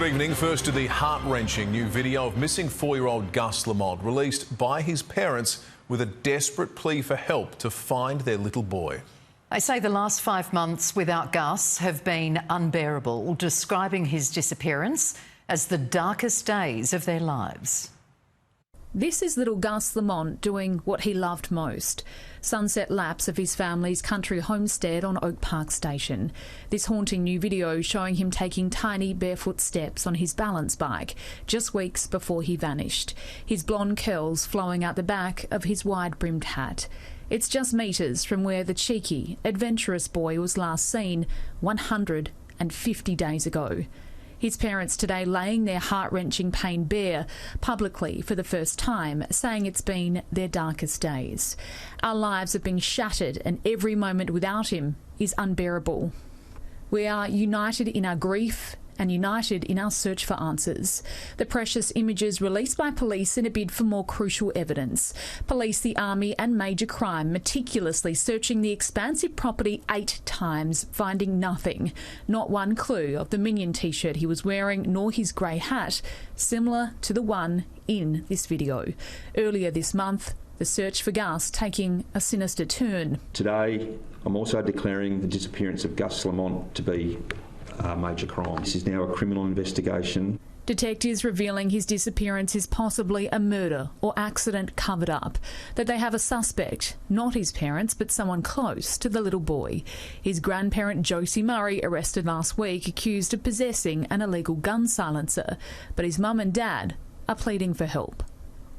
evening. First to the heart-wrenching new video of missing 4-year-old Gus Lamont, released by his parents with a desperate plea for help to find their little boy. They say the last 5 months without Gus have been unbearable, describing his disappearance as the darkest days of their lives. This is little Gus Lamont doing what he loved most, sunset laps of his family's country homestead on Oak Park Station. This haunting new video showing him taking tiny barefoot steps on his balance bike just weeks before he vanished, his blonde curls flowing out the back of his wide-brimmed hat. It's just metres from where the cheeky, adventurous boy was last seen 150 days ago. His parents today laying their heart-wrenching pain bare publicly for the first time, saying it's been their darkest days. Our lives have been shattered and every moment without him is unbearable. We are united in our grief and united in our search for answers. The precious images released by police in a bid for more crucial evidence. Police, the Army and Major Crime meticulously searching the expansive property 8 times, finding nothing. Not one clue of the Minion t-shirt he was wearing, nor his grey hat, similar to the one in this video. Earlier this month, the search for Gus taking a sinister turn. Today, I'm also declaring the disappearance of Gus Lamont to be a major crime. This is now a criminal investigation. Detectives revealing his disappearance is possibly a murder or accident covered up, that they have a suspect, not his parents but someone close to the little boy. His grandparent Josie Murray arrested last week, accused of possessing an illegal gun silencer, but his mum and dad are pleading for help.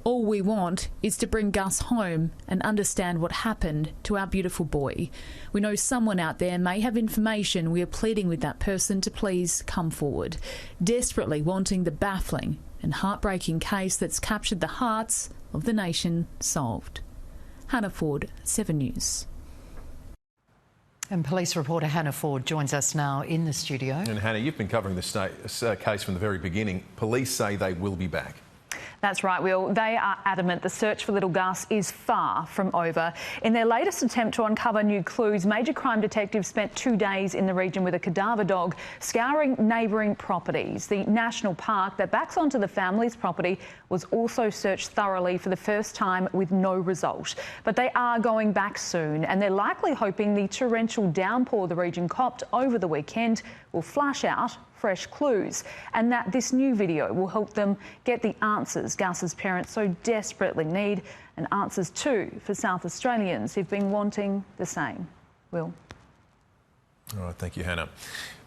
All we want is to bring Gus home and understand what happened to our beautiful boy. We know someone out there may have information. We are pleading with that person to please come forward, desperately wanting the baffling and heartbreaking case that's captured the hearts of the nation solved. Hannah Ford, 7 News. And police reporter Hannah Ford joins us now in the studio. And Hannah, you've been covering this case from the very beginning. Police say they will be back. That's right, Will. They are adamant the search for little Gus is far from over. In their latest attempt to uncover new clues, Major Crime detectives spent 2 days in the region with a cadaver dog, scouring neighbouring properties. The national park that backs onto the family's property was also searched thoroughly for the first time with no result. But they are going back soon, and they're likely hoping the torrential downpour the region copped over the weekend will flush out fresh clues, and that this new video will help them get the answers Gus's parents so desperately need, and answers too for South Australians who've been wanting the same. Will. All right, thank you, Hannah.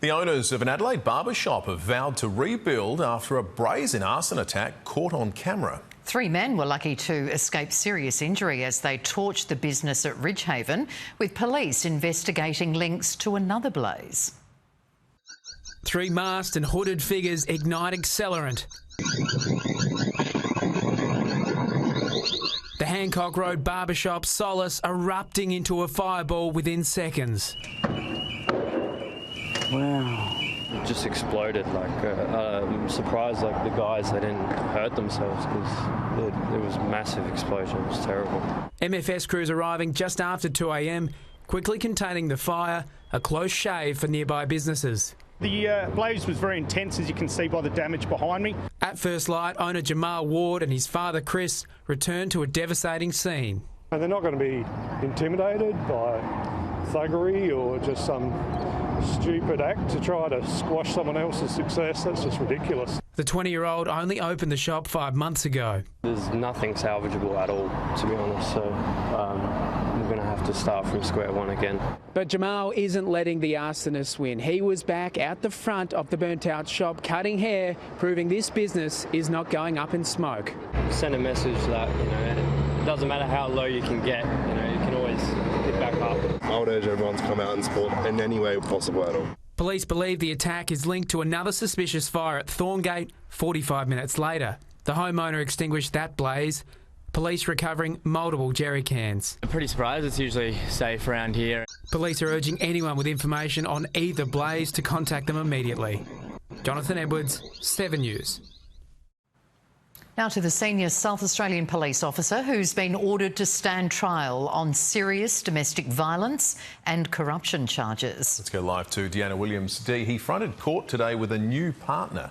The owners of an Adelaide barber shop have vowed to rebuild after a brazen arson attack caught on camera. 3 men were lucky to escape serious injury as they torched the business at Ridgehaven, with police investigating links to another blaze. 3 masked and hooded figures ignite accelerant. The Hancock Road barbershop Solace erupting into a fireball within seconds. Wow. It just exploded. I'm surprised the guys, they didn't hurt themselves because it was a massive explosion. It was terrible. MFS crews arriving just after 2 a.m, quickly containing the fire, a close shave for nearby businesses. The blaze was very intense, as you can see by the damage behind me. At first light, owner Jamal Ward and his father Chris returned to a devastating scene. And they're not going to be intimidated by thuggery or just some stupid act to try to squash someone else's success. That's just ridiculous. The 20-year-old only opened the shop 5 months ago. There's nothing salvageable at all, to be honest, so we're going to have to start from square one again. But Jamal isn't letting the arsonist win. He was back at the front of the burnt-out shop cutting hair, proving this business is not going up in smoke. Send a message that, it doesn't matter how low you can get, you can always get back up. I would urge everyone to come out and support in any way possible at all. Police believe the attack is linked to another suspicious fire at Thorngate 45 minutes later. The homeowner extinguished that blaze, police recovering multiple jerry cans. I'm pretty surprised. It's usually safe around here. Police are urging anyone with information on either blaze to contact them immediately. Jonathan Edwards, 7 News. Now to the senior South Australian police officer who's been ordered to stand trial on serious domestic violence and corruption charges. Let's go live to Deanna Williams. Dee, he fronted court today with a new partner.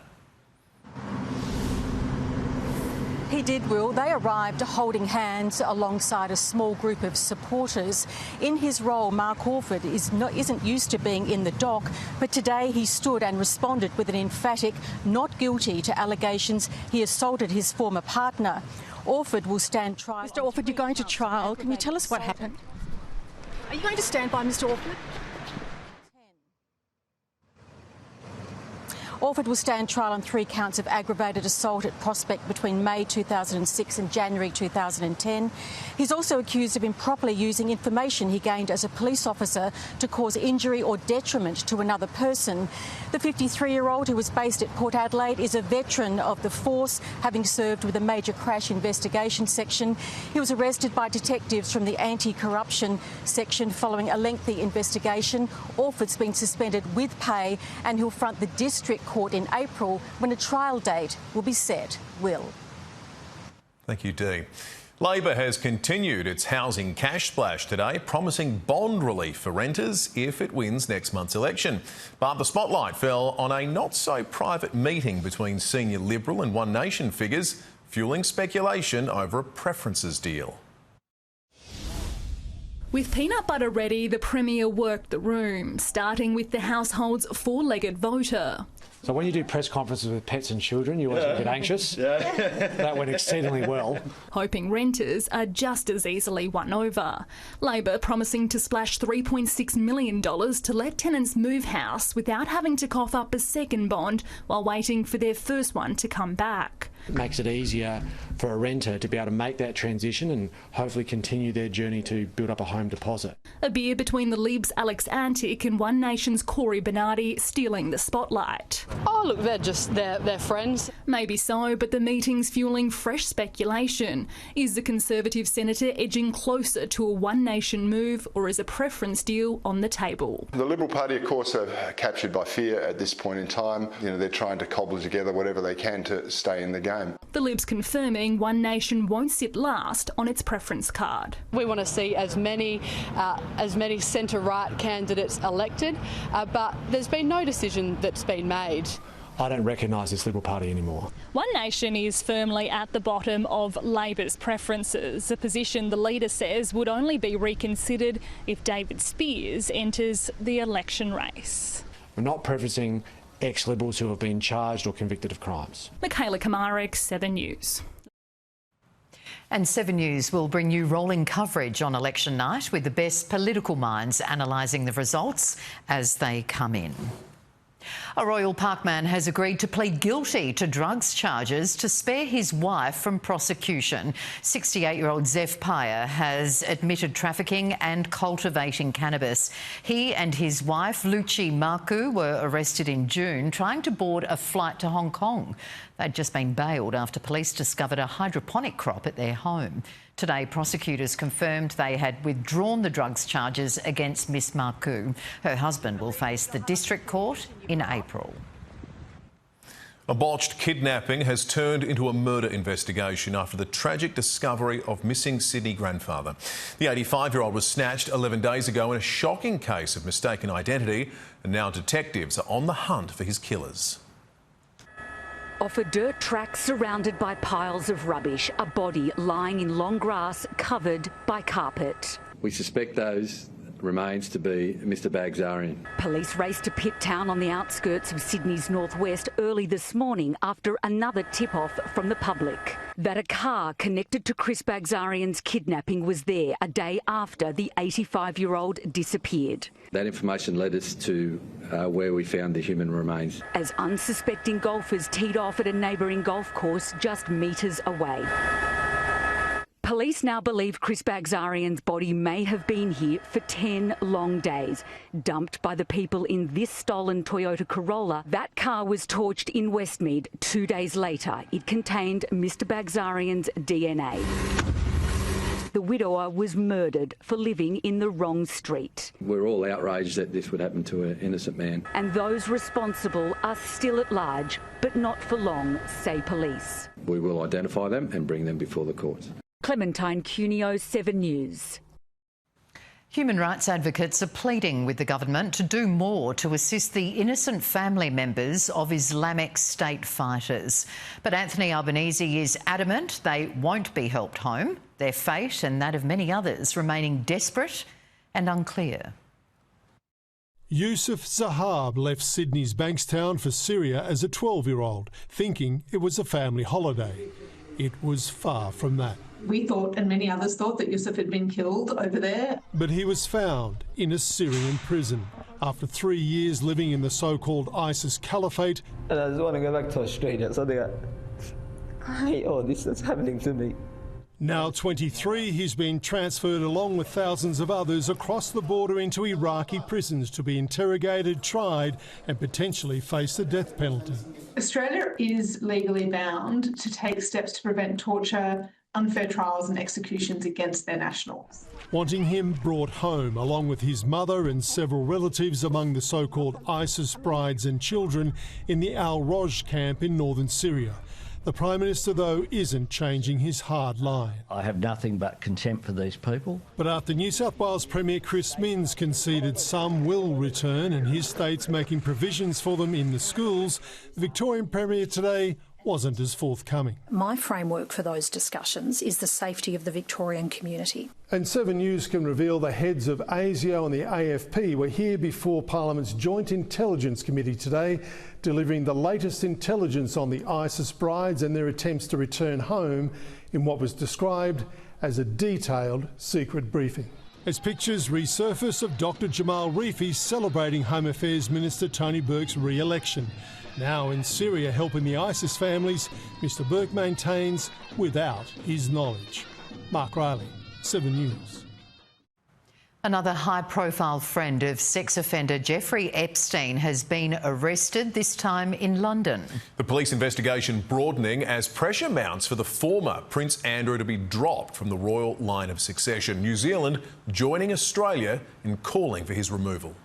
He did, Will. They arrived holding hands alongside a small group of supporters. In his role, Mark Orford isn't used to being in the dock, but today he stood and responded with an emphatic not guilty to allegations he assaulted his former partner. Orford will stand trial. Mr. Orford, you're going to trial. Can you tell us what happened? Are you going to stand by Mr. Orford? Orford will stand trial on 3 counts of aggravated assault at Prospect between May 2006 and January 2010. He's also accused of improperly using information he gained as a police officer to cause injury or detriment to another person. The 53-year-old, who was based at Port Adelaide, is a veteran of the force, having served with the Major Crash Investigation Section. He was arrested by detectives from the Anti-Corruption Section following a lengthy investigation. Orford's been suspended with pay and he'll front the District Court in April when a trial date will be set. Will. Thank you, Dee. Labor has continued its housing cash splash today, promising bond relief for renters if it wins next month's election. But the spotlight fell on a not-so-private meeting between senior Liberal and One Nation figures, fuelling speculation over a preferences deal. With peanut butter ready, the Premier worked the room, starting with the household's four-legged voter. So when you do press conferences with pets and children, you always get anxious. That went exceedingly well. Hoping renters are just as easily won over. Labor promising to splash $3.6 million to let tenants move house without having to cough up a second bond while waiting for their first one to come back. It makes it easier for a renter to be able to make that transition and hopefully continue their journey to build up a home deposit. A beer between the Libs' Alex Antic and One Nation's Corey Bernardi stealing the spotlight. Oh, look, they're friends. Maybe so, but the meeting's fueling fresh speculation. Is the Conservative senator edging closer to a One Nation move, or is a preference deal on the table? The Liberal Party, of course, are captured by fear at this point in time. You know, they're trying to cobble together whatever they can to stay in the game. The Libs confirming One Nation won't sit last on its preference card. We want to see as many centre-right candidates elected, but there's been no decision that's been made. I don't recognise this Liberal Party anymore. One Nation is firmly at the bottom of Labor's preferences, a position the leader says would only be reconsidered if David Spears enters the election race. We're not preferencing ex-Liberals who have been charged or convicted of crimes. Michaela Kamarik, 7 News. And 7 News will bring you rolling coverage on election night with the best political minds analysing the results as they come in. A Royal Park man has agreed to plead guilty to drugs charges to spare his wife from prosecution. 68-year-old Zeph Pyer has admitted trafficking and cultivating cannabis. He and his wife, Luci Marku, were arrested in June trying to board a flight to Hong Kong. They'd just been bailed after police discovered a hydroponic crop at their home. Today, prosecutors confirmed they had withdrawn the drugs charges against Miss Marku. Her husband will face the District Court in April. A botched kidnapping has turned into a murder investigation after the tragic discovery of missing Sydney grandfather. The 85-year-old was snatched 11 days ago in a shocking case of mistaken identity, and now detectives are on the hunt for his killers. Off a dirt track surrounded by piles of rubbish, a body lying in long grass covered by carpet. We suspect those remains to be Mr Bagzarian. Police raced to Pitt Town on the outskirts of Sydney's northwest early this morning after another tip-off from the public that a car connected to Chris Bagzarian's kidnapping was there a day after the 85-year-old disappeared. That information led us to where we found the human remains. As unsuspecting golfers teed off at a neighbouring golf course just metres away. Police now believe Chris Bagzarian's body may have been here for 10 long days. Dumped by the people in this stolen Toyota Corolla, that car was torched in Westmead 2 days later. It contained Mr Bagzarian's DNA. The widower was murdered for living in the wrong street. We're all outraged that this would happen to an innocent man. And those responsible are still at large, but not for long, say police. We will identify them and bring them before the courts. Clementine Cuneo, 7 News. Human rights advocates are pleading with the government to do more to assist the innocent family members of Islamic State fighters. But Anthony Albanese is adamant they won't be helped home, their fate and that of many others remaining desperate and unclear. Yusuf Zahab left Sydney's Bankstown for Syria as a 12-year-old, thinking it was a family holiday. It was far from that. We thought, and many others thought, that Yusuf had been killed over there. But he was found in a Syrian prison after 3 years living in the so-called ISIS caliphate. And I just want to go back to Australia, so I hate all this that's happening to me. Now 23, he's been transferred along with thousands of others across the border into Iraqi prisons to be interrogated, tried and potentially face the death penalty. Australia is legally bound to take steps to prevent torture, unfair trials and executions against their nationals. Wanting him brought home along with his mother and several relatives among the so-called ISIS brides and children in the Al-Roj camp in northern Syria. The Prime Minister, though, isn't changing his hard line. I have nothing but contempt for these people. But after New South Wales Premier Chris Minns conceded some will return and his state's making provisions for them in the schools, the Victorian Premier today wasn't as forthcoming. My framework for those discussions is the safety of the Victorian community. And 7 News can reveal the heads of ASIO and the AFP were here before Parliament's Joint Intelligence Committee today, delivering the latest intelligence on the ISIS brides and their attempts to return home in what was described as a detailed secret briefing. As pictures resurface of Dr Jamal Rifi celebrating Home Affairs Minister Tony Burke's re-election. Now in Syria helping the ISIS families, Mr Burke maintains without his knowledge. Mark Riley, 7 News. Another high-profile friend of sex offender Jeffrey Epstein has been arrested, this time in London. The police investigation broadening as pressure mounts for the former Prince Andrew to be dropped from the royal line of succession. New Zealand joining Australia in calling for his removal.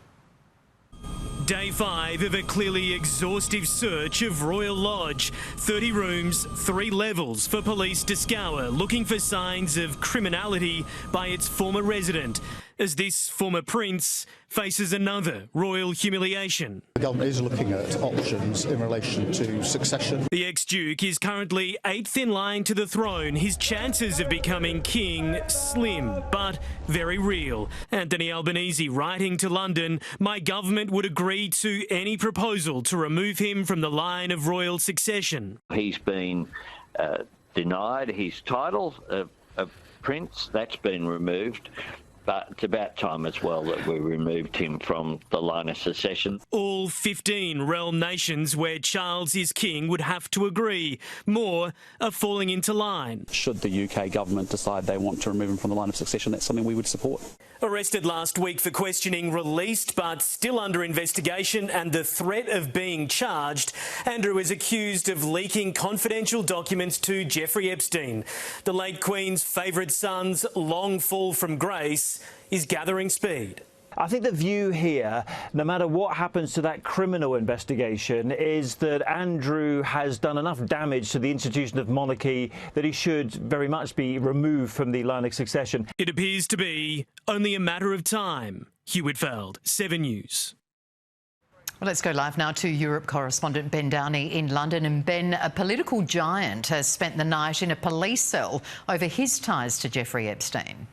Day 5 of a clearly exhaustive search of Royal Lodge. 30 rooms, 3 levels for police to scour, looking for signs of criminality by its former resident, as this former prince faces another royal humiliation. The government is looking at options in relation to succession. The ex-duke is currently 8th in line to the throne. His chances of becoming king slim, but very real. Anthony Albanese writing to London, "My government would agree to any proposal to remove him from the line of royal succession." He's been denied his title of prince. That's been removed. But it's about time as well that we removed him from the line of succession. All 15 realm nations where Charles is king would have to agree. More are falling into line. Should the UK government decide they want to remove him from the line of succession, that's something we would support. Arrested last week for questioning, released but still under investigation and the threat of being charged, Andrew is accused of leaking confidential documents to Jeffrey Epstein. The late Queen's favourite son's long fall from grace is gathering speed. I think the view here, no matter what happens to that criminal investigation, is that Andrew has done enough damage to the institution of monarchy that he should very much be removed from the line of succession. It appears to be only a matter of time. Hugh Whitfield, 7 News. Well, let's go live now to Europe correspondent Ben Downey in London. And Ben, a political giant has spent the night in a police cell over his ties to Jeffrey Epstein.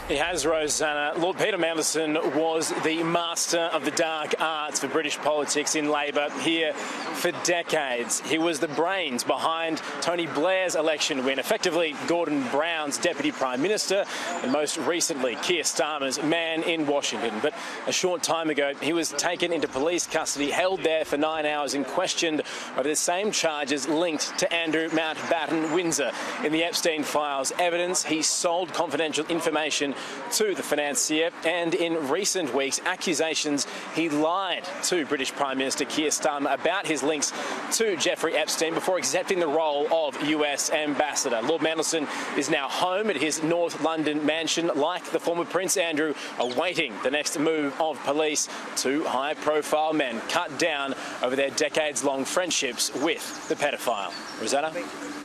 He has, Rosanna. Lord Peter Mandelson was the master of the dark arts for British politics in Labor here for decades. He was the brains behind Tony Blair's election win, effectively Gordon Brown's Deputy Prime Minister, and most recently Keir Starmer's man in Washington. But a short time ago, he was taken into police custody, held there for 9 hours and questioned over the same charges linked to Andrew Mountbatten Windsor. In the Epstein files evidence, he sold confidential information to the financier, and in recent weeks, accusations he lied to British Prime Minister Keir Starmer about his links to Jeffrey Epstein before accepting the role of US ambassador. Lord Mandelson is now home at his North London mansion, like the former Prince Andrew, awaiting the next move of police. 2 high-profile men cut down over their decades-long friendships with the pedophile. Rosanna?